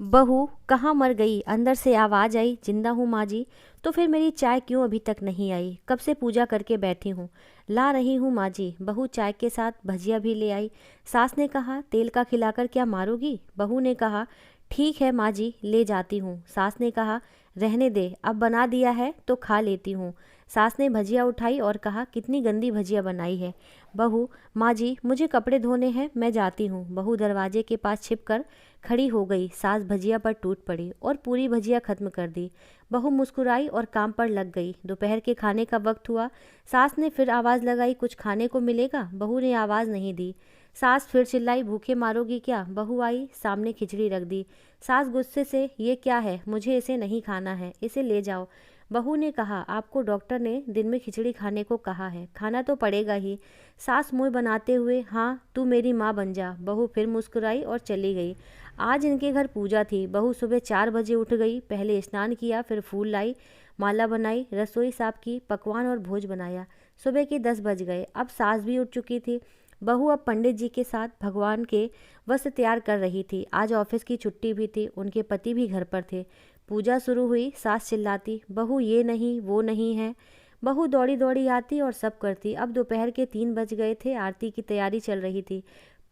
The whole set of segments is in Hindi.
बहू कहाँ मर गई? अंदर से आवाज आई, जिंदा हूँ माँ जी। तो फिर मेरी चाय क्यों अभी तक नहीं आई? कब से पूजा करके बैठी हूँ। ला रही हूँ माँ जी। बहू चाय के साथ भजिया भी ले आई। सास ने कहा, तेल का खिलाकर क्या मारोगी? बहू ने कहा, ठीक है माँ जी, ले जाती हूँ। सास ने कहा, रहने दे, अब बना दिया है तो खा लेती हूँ। सास ने भजिया उठाई और कहा, कितनी गंदी भजिया बनाई है। बहू, माँ जी मुझे कपड़े धोने हैं, मैं जाती हूँ। बहू दरवाजे के पास छिपकर खड़ी हो गई। सास भजिया पर टूट पड़ी और पूरी भजिया खत्म कर दी। बहू मुस्कुराई और काम पर लग गई। दोपहर के खाने का वक्त हुआ। सास ने फिर आवाज़ लगाई, कुछ खाने को मिलेगा? बहू ने आवाज़ नहीं दी। सास फिर चिल्लाई, भूखे मारोगी क्या? बहू आई, सामने खिचड़ी रख दी। सास गुस्से से, ये क्या है? मुझे इसे नहीं खाना है, इसे ले जाओ। बहू ने कहा, आपको डॉक्टर ने दिन में खिचड़ी खाने को कहा है, खाना तो पड़ेगा ही। सास मुंह बनाते हुए, हाँ तू मेरी माँ बन जा। बहू फिर मुस्कुराई और चली गई। आज इनके घर पूजा थी। बहू सुबह 4 बजे उठ गई। पहले स्नान किया, फिर फूल लाई, माला बनाई, रसोई साफ की, पकवान और भोज बनाया। सुबह के 10 बज गए। अब सास भी उठ चुकी थी। बहू अब पंडित जी के साथ भगवान के वस्त्र तैयार कर रही थी। आज ऑफिस की छुट्टी भी थी। उनके पति भी घर पर थे। पूजा शुरू हुई। सास चिल्लाती, बहू ये नहीं वो नहीं है। बहू दौड़ी दौड़ी आती और सब करती। अब दोपहर के 3 बज गए थे। आरती की तैयारी चल रही थी।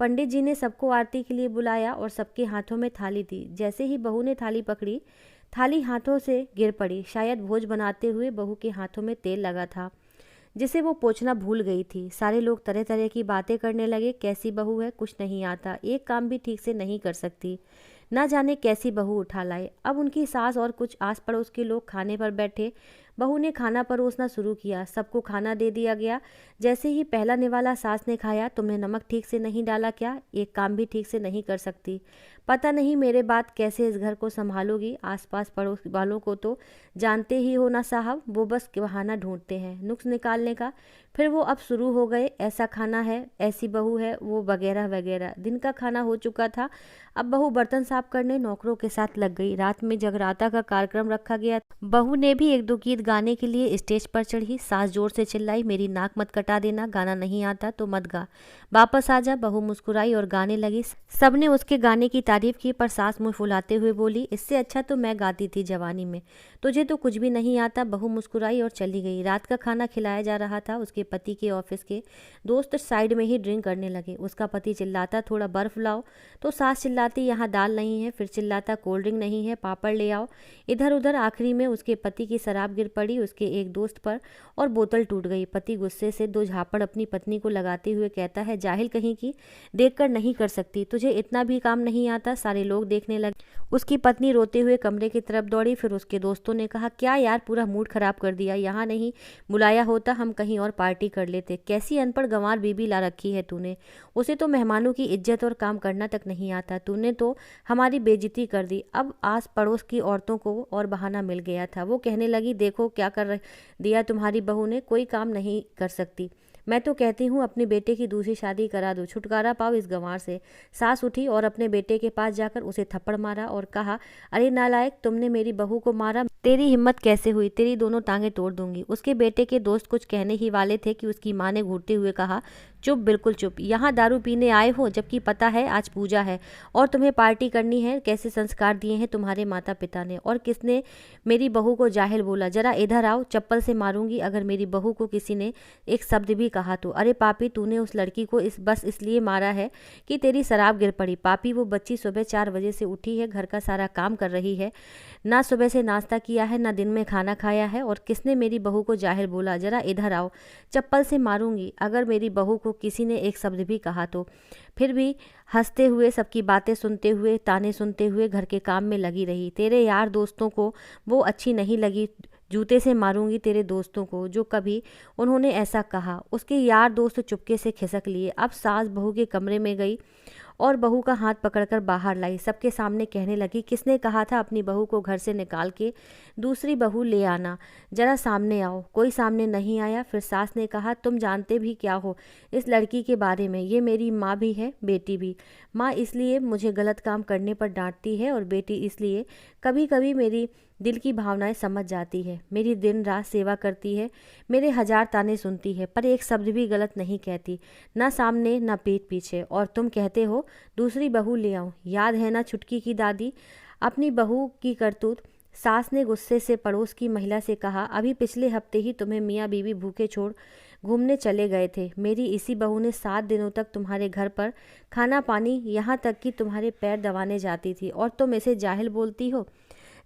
पंडित जी ने सबको आरती के लिए बुलाया और सबके हाथों में थाली दी। जैसे ही बहू ने थाली पकड़ी, थाली हाथों से गिर पड़ी। शायद भोज बनाते हुए बहू के हाथों में तेल लगा था, जिसे वो पोंछना भूल गई थी। सारे लोग तरह तरह की बातें करने लगे। कैसी बहू है, कुछ नहीं आता, एक काम भी ठीक से नहीं कर सकती, ना जाने कैसी बहू उठा लाए। अब उनकी सास और कुछ आस पड़ोस के लोग खाने पर बैठे। बहू ने खाना परोसना शुरू किया। सबको खाना दे दिया गया। जैसे ही पहला निवाला सास ने खाया, तुमने नमक ठीक से नहीं डाला क्या? एक काम भी ठीक से नहीं कर सकती, पता नहीं मेरे बाद कैसे इस घर को संभालोगी। आसपास पड़ोस वालों को तो जानते ही हो ना साहब, वो बस बहाना ढूंढते हैं नुक्स निकालने का। फिर वो अब शुरू हो गए, ऐसा खाना है, ऐसी बहू है, वो वगैरह वगैरह। दिन का खाना हो चुका था। अब बहू बर्तन साफ करने नौकरों के साथ लग गई। रात में जगराता का कार्यक्रम रखा गया। बहू ने भी एक दो गीत गाने के लिए स्टेज पर चढ़ी। सास जोर से चिल्लाई, मेरी नाक मत कटा देना, गाना नहीं आता तो मत गा, वापस आ जा। बहू मुस्कुराई और गाने लगी। सबने उसके गाने की तारीफ की, पर सास मुंह फुलाते हुए बोली, इससे अच्छा तो मैं गाती थी जवानी में, तुझे तो कुछ भी नहीं आता। बहू मुस्कुराई और चली गई। रात का खाना खिलाया जा रहा था। उसके पति के ऑफिस के दोस्त साइड में ही ड्रिंक करने लगे। उसका पति चिल्लाता, थोड़ा बर्फ लाओ, तो सास चिल्लाती, यहाँ दाल नहीं है। फिर चिल्लाता, कोल्ड ड्रिंक नहीं है, पापड़ ले आओ। इधर उधर। आखिरी में उसके पति की शराब गिर पड़ी उसके एक दोस्त पर और बोतल टूट गई। पति गुस्से से दो झापड़ अपनी पत्नी को लगाते हुए कहता है, जाहिल कहीं की, देखकर नहीं कर सकती, तुझे इतना भी काम नहीं आता। सारे लोग देखने लगे। उसकी पत्नी रोते हुए कमरे की तरफ दौड़ी। फिर उसके दोस्तों ने कहा, क्या यार, पूरा मूड खराब कर दिया, यहाँ नहीं बुलाया होता, हम कहीं और पार्टी कर लेते। कैसी अनपढ़ गंवार बीबी ला रखी है तूने, उसे तो मेहमानों की इज्जत और काम करना तक नहीं आता, तूने तो हमारी बेइज्जती कर दी। अब आस पड़ोस की औरतों को और बहाना मिल गया था। वो कहने लगी, देखो क्या कर दिया तुम्हारी बहू ने, कोई काम नहीं कर सकती। मैं तो कहती हूँ अपने बेटे की दूसरी शादी करा दो, छुटकारा पाओ इस गंवार से। सास उठी और अपने बेटे के पास जाकर उसे थप्पड़ मारा और कहा, अरे नालायक, तुमने मेरी बहू को मारा, तेरी हिम्मत कैसे हुई, तेरी दोनों टांगें तोड़ दूंगी। उसके बेटे के दोस्त कुछ कहने ही वाले थे कि उसकी माँ ने घूरते हुए कहा, चुप, बिल्कुल चुप, यहाँ दारू पीने आए हो, जबकि पता है आज पूजा है और तुम्हें पार्टी करनी है। कैसे संस्कार दिए हैं तुम्हारे माता पिता ने, और किसने मेरी बहू को जाहिल बोला? जरा इधर आओ, चप्पल से मारूंगी अगर मेरी बहू को किसी ने एक शब्द भी कहा तो। अरे पापी, तूने उस लड़की को बस इसलिए मारा है कि तेरी शराब गिर पड़ी। पापी, वो बच्ची सुबह 4 बजे से उठी है, घर का सारा काम कर रही है, ना सुबह से नाश्ता किया है, ना दिन में खाना खाया है, और किसने मेरी बहू को जाहिल बोला? जरा इधर आओ, चप्पल से मारूंगी अगर मेरी बहू को किसी ने एक शब्द भी कहा तो। फिर भी हंसते हुए, सबकी बातें सुनते हुए, ताने सुनते हुए घर के काम में लगी रही। तेरे यार दोस्तों को वो अच्छी नहीं लगी, जूते से मारूंगी तेरे दोस्तों को जो कभी उन्होंने ऐसा कहा। उसके यार दोस्त चुपके से खिसक लिए। अब सास बहू के कमरे में गई और बहू का हाथ पकड़कर बाहर लाई। सबके सामने कहने लगी, किसने कहा था अपनी बहू को घर से निकाल के दूसरी बहू ले आना, जरा सामने आओ। कोई सामने नहीं आया। फिर सास ने कहा, तुम जानते भी क्या हो इस लड़की के बारे में? ये मेरी माँ भी है, बेटी भी। माँ इसलिए मुझे गलत काम करने पर डांटती है और बेटी इसलिए कभी कभी मेरी दिल की भावनाएं समझ जाती है। मेरी दिन रात सेवा करती है, मेरे 1000 ताने सुनती है, पर एक शब्द भी गलत नहीं कहती, ना सामने ना पीठ पीछे। और तुम कहते हो दूसरी बहू ले आऊं, याद है ना छुटकी की दादी? अपनी बहू की करतूत। सास ने गुस्से से पड़ोस की महिला से कहा, अभी पिछले हफ्ते ही तुम्हें मियाँ बीवी भूखे छोड़ घूमने चले गए थे। मेरी इसी बहू ने 7 दिनों तक तुम्हारे घर पर खाना पानी, यहाँ तक कि तुम्हारे पैर दबाने जाती थी, और तुम इसे जाहिल बोलती हो।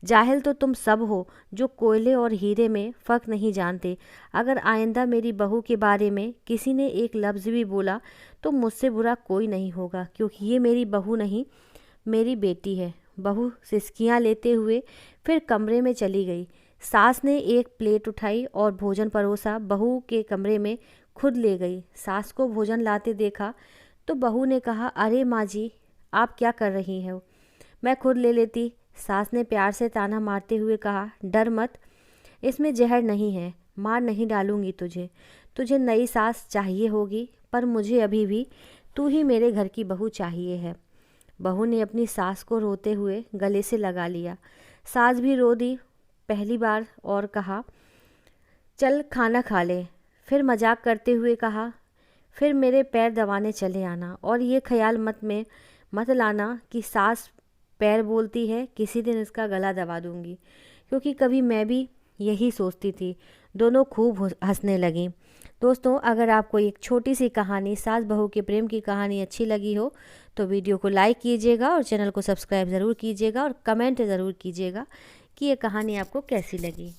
जाहिल तो तुम सब हो जो कोयले और हीरे में फ़र्क नहीं जानते। अगर आइंदा मेरी बहू के बारे में किसी ने एक लफ्ज़ भी बोला तो मुझसे बुरा कोई नहीं होगा, क्योंकि ये मेरी बहू नहीं, मेरी बेटी है। बहू सिसकियाँ लेते हुए फिर कमरे में चली गई। सास ने एक प्लेट उठाई और भोजन परोसा, बहू के कमरे में खुद ले गई। सास को भोजन लाते देखा तो बहू ने कहा, अरे माँ जी, आप क्या कर रही हो, मैं खुद ले लेती। सास ने प्यार से ताना मारते हुए कहा, डर मत, इसमें जहर नहीं है, मार नहीं डालूंगी तुझे। तुझे नई सास चाहिए होगी, पर मुझे अभी भी तू ही मेरे घर की बहू चाहिए है। बहू ने अपनी सास को रोते हुए गले से लगा लिया। सास भी रो दी पहली बार और कहा, चल खाना खा ले। फिर मजाक करते हुए कहा, फिर मेरे पैर दबाने चले आना, और ये ख्याल मत लाना कि सास पैर बोलती है, किसी दिन इसका गला दबा दूंगी, क्योंकि कभी मैं भी यही सोचती थी। दोनों खूब हंसने लगीं। दोस्तों, अगर आपको एक छोटी सी कहानी, सास बहू के प्रेम की कहानी अच्छी लगी हो तो वीडियो को लाइक कीजिएगा और चैनल को सब्सक्राइब ज़रूर कीजिएगा और कमेंट ज़रूर कीजिएगा कि ये कहानी आपको कैसी लगी।